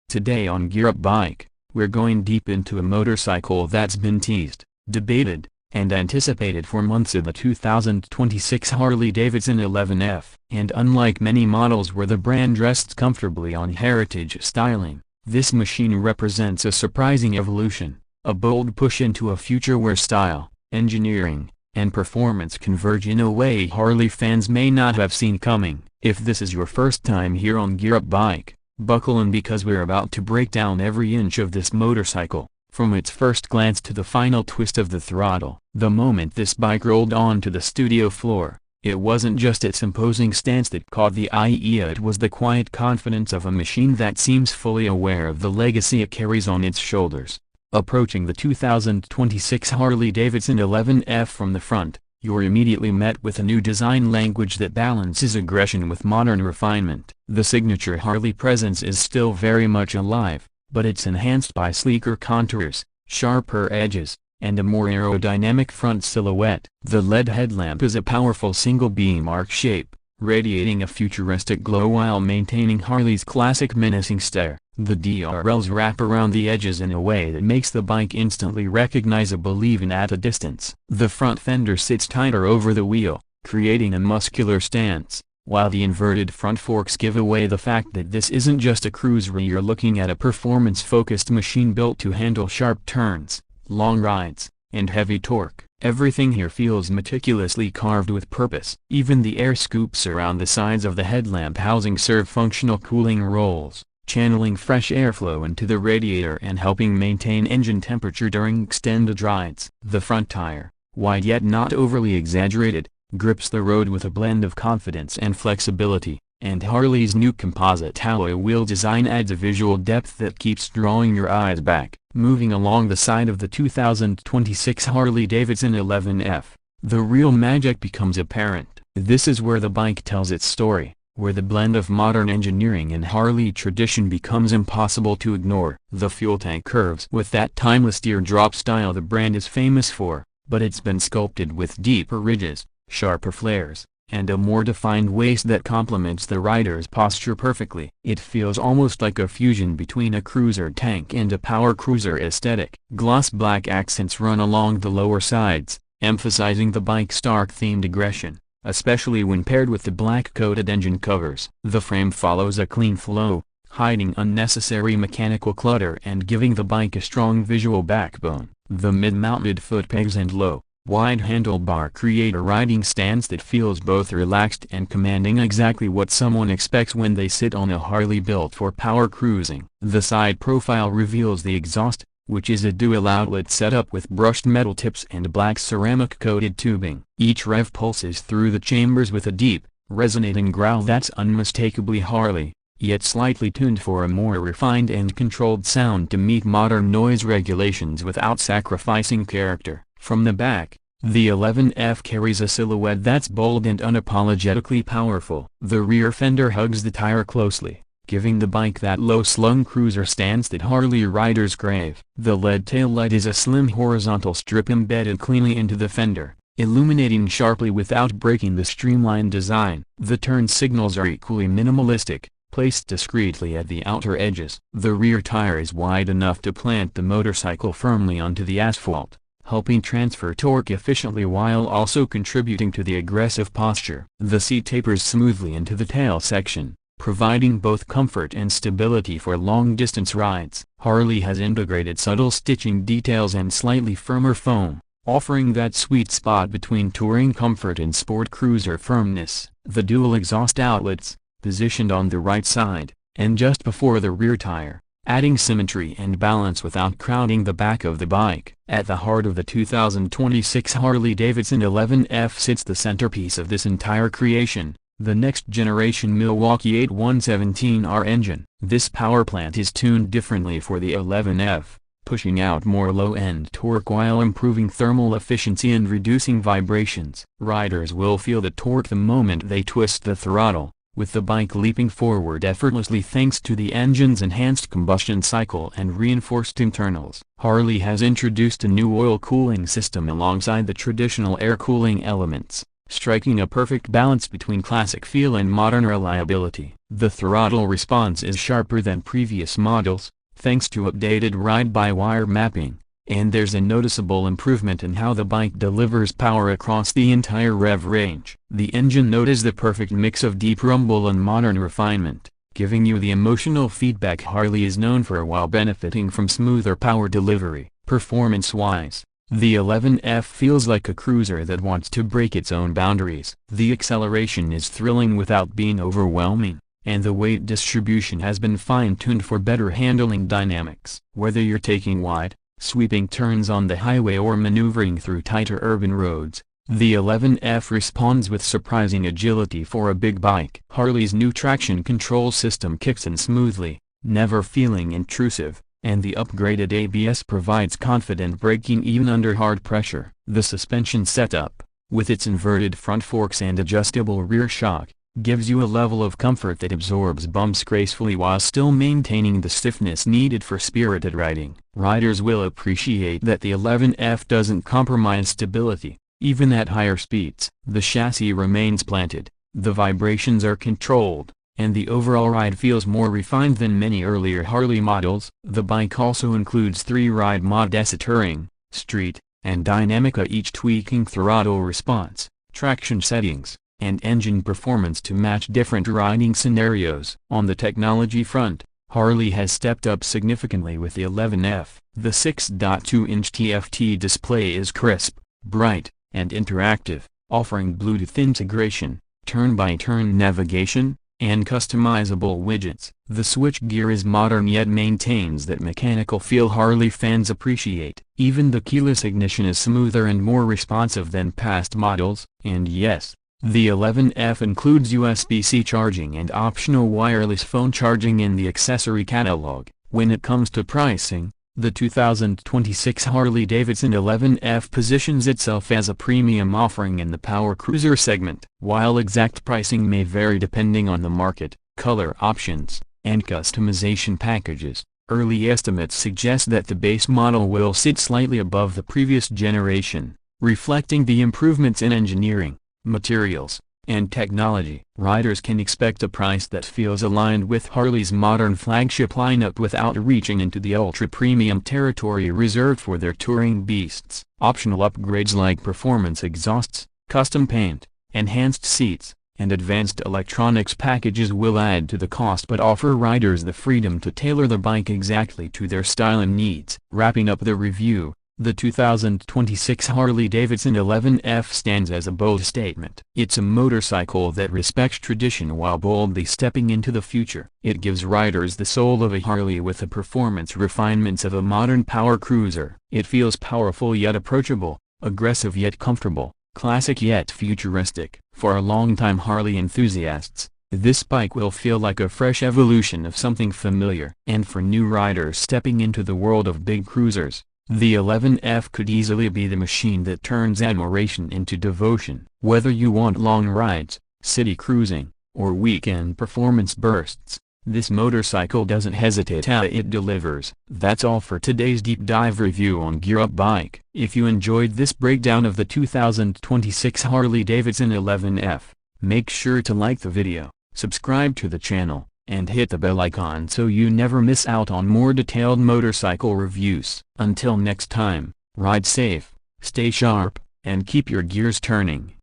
Today on Gear Up Bike, we're going deep into a motorcycle that's been teased, debated, and anticipated for months in the 2026 Harley-Davidson 11F. And unlike many models where the brand rests comfortably on heritage styling, this machine represents a surprising evolution, a bold push into a future where style, engineering, and performance converge in a way Harley fans may not have seen coming. If this is your first time here on Gear Up Bike, buckle in because we're about to break down every inch of this motorcycle, from its first glance to the final twist of the throttle. The moment this bike rolled onto the studio floor, it wasn't just its imposing stance that caught the eye, it was the quiet confidence of a machine that seems fully aware of the legacy it carries on its shoulders. Approaching the 2026 Harley-Davidson 11F from the front, you're immediately met with a new design language that balances aggression with modern refinement. The signature Harley presence is still very much alive, but it's enhanced by sleeker contours, sharper edges, and a more aerodynamic front silhouette. The LED headlamp is a powerful single-beam arc shape, radiating a futuristic glow while maintaining Harley's classic menacing stare. The DRLs wrap around the edges in a way that makes the bike instantly recognizable even at a distance. The front fender sits tighter over the wheel, creating a muscular stance, while the inverted front forks give away the fact that this isn't just a cruiser. You're looking at a performance-focused machine built to handle sharp turns, long rides, and heavy torque. Everything here feels meticulously carved with purpose. Even the air scoops around the sides of the headlamp housing serve functional cooling roles, channeling fresh airflow into the radiator and helping maintain engine temperature during extended rides. The front tire, wide yet not overly exaggerated, grips the road with a blend of confidence and flexibility, and Harley's new composite alloy wheel design adds a visual depth that keeps drawing your eyes back. Moving along the side of the 2026 Harley-Davidson 11F, the real magic becomes apparent. This is where the bike tells its story, where the blend of modern engineering and Harley tradition becomes impossible to ignore. The fuel tank curves with that timeless teardrop style the brand is famous for, but it's been sculpted with deeper ridges, sharper flares, and a more defined waist that complements the rider's posture perfectly. It feels almost like a fusion between a cruiser tank and a power cruiser aesthetic. Gloss black accents run along the lower sides, emphasizing the bike's dark-themed aggression, especially when paired with the black-coated engine covers. The frame follows a clean flow, hiding unnecessary mechanical clutter and giving the bike a strong visual backbone. The mid-mounted foot pegs and low, wide handlebar create a riding stance that feels both relaxed and commanding, exactly what someone expects when they sit on a Harley built for power cruising. The side profile reveals the exhaust, which is a dual-outlet setup with brushed metal tips and black ceramic-coated tubing. Each rev pulses through the chambers with a deep, resonating growl that's unmistakably Harley, yet slightly tuned for a more refined and controlled sound to meet modern noise regulations without sacrificing character. From the back, the 11F carries a silhouette that's bold and unapologetically powerful. The rear fender hugs the tire closely, giving the bike that low-slung cruiser stance that Harley riders crave. The LED taillight is a slim horizontal strip embedded cleanly into the fender, illuminating sharply without breaking the streamlined design. The turn signals are equally minimalistic, placed discreetly at the outer edges. The rear tire is wide enough to plant the motorcycle firmly onto the asphalt, helping transfer torque efficiently while also contributing to the aggressive posture. The seat tapers smoothly into the tail section, providing both comfort and stability for long-distance rides. Harley has integrated subtle stitching details and slightly firmer foam, offering that sweet spot between touring comfort and sport cruiser firmness. The dual exhaust outlets, positioned on the right side, and just before the rear tire, adding symmetry and balance without crowding the back of the bike. At the heart of the 2026 Harley-Davidson 11F sits the centerpiece of this entire creation, the next-generation Milwaukee-Eight 117R engine. This power plant is tuned differently for the 11F, pushing out more low-end torque while improving thermal efficiency and reducing vibrations. Riders will feel the torque the moment they twist the throttle, with the bike leaping forward effortlessly thanks to the engine's enhanced combustion cycle and reinforced internals. Harley has introduced a new oil cooling system alongside the traditional air cooling elements, striking a perfect balance between classic feel and modern reliability. The throttle response is sharper than previous models, thanks to updated ride-by-wire mapping, and there's a noticeable improvement in how the bike delivers power across the entire rev range. The engine note is the perfect mix of deep rumble and modern refinement, giving you the emotional feedback Harley is known for while benefiting from smoother power delivery. Performance-wise, the 11F feels like a cruiser that wants to break its own boundaries. The acceleration is thrilling without being overwhelming, and the weight distribution has been fine-tuned for better handling dynamics. Whether you're taking wide, sweeping turns on the highway or maneuvering through tighter urban roads, the 11F responds with surprising agility for a big bike. Harley's new traction control system kicks in smoothly, never feeling intrusive, and the upgraded ABS provides confident braking even under hard pressure. The suspension setup, with its inverted front forks and adjustable rear shock, gives you a level of comfort that absorbs bumps gracefully while still maintaining the stiffness needed for spirited riding. Riders will appreciate that the 11F doesn't compromise stability, even at higher speeds. The chassis remains planted, the vibrations are controlled, and the overall ride feels more refined than many earlier Harley models. The bike also includes 3 ride modes: Touring, Street, and Dynamica, each tweaking throttle response, traction settings, and engine performance to match different riding scenarios. On the technology front, Harley has stepped up significantly with the 11F. The 6.2-inch TFT display is crisp, bright, and interactive, offering Bluetooth integration, turn-by-turn navigation, and customizable widgets. The switchgear is modern yet maintains that mechanical feel Harley fans appreciate. Even the keyless ignition is smoother and more responsive than past models. And yes, the 11F includes USB-C charging and optional wireless phone charging in the accessory catalog. When it comes to pricing, the 2026 Harley-Davidson 11F positions itself as a premium offering in the power cruiser segment. While exact pricing may vary depending on the market, color options, and customization packages, early estimates suggest that the base model will sit slightly above the previous generation, reflecting the improvements in engineering, materials, and technology. Riders can expect a price that feels aligned with Harley's modern flagship lineup without reaching into the ultra-premium territory reserved for their touring beasts. Optional upgrades like performance exhausts, custom paint, enhanced seats, and advanced electronics packages will add to the cost but offer riders the freedom to tailor the bike exactly to their style and needs. Wrapping up the review, the 2026 Harley-Davidson 11F stands as a bold statement. It's a motorcycle that respects tradition while boldly stepping into the future. It gives riders the soul of a Harley with the performance refinements of a modern power cruiser. It feels powerful yet approachable, aggressive yet comfortable, classic yet futuristic. For longtime Harley enthusiasts, this bike will feel like a fresh evolution of something familiar. And for new riders stepping into the world of big cruisers, the 11F could easily be the machine that turns admiration into devotion. Whether you want long rides, city cruising, or weekend performance bursts, this motorcycle doesn't hesitate how it delivers. That's all for today's deep dive review on Gear Up Bike. If you enjoyed this breakdown of the 2026 Harley-Davidson 11F, make sure to like the video, subscribe to the channel, and hit the bell icon so you never miss out on more detailed motorcycle reviews. Until next time, ride safe, stay sharp, and keep your gears turning.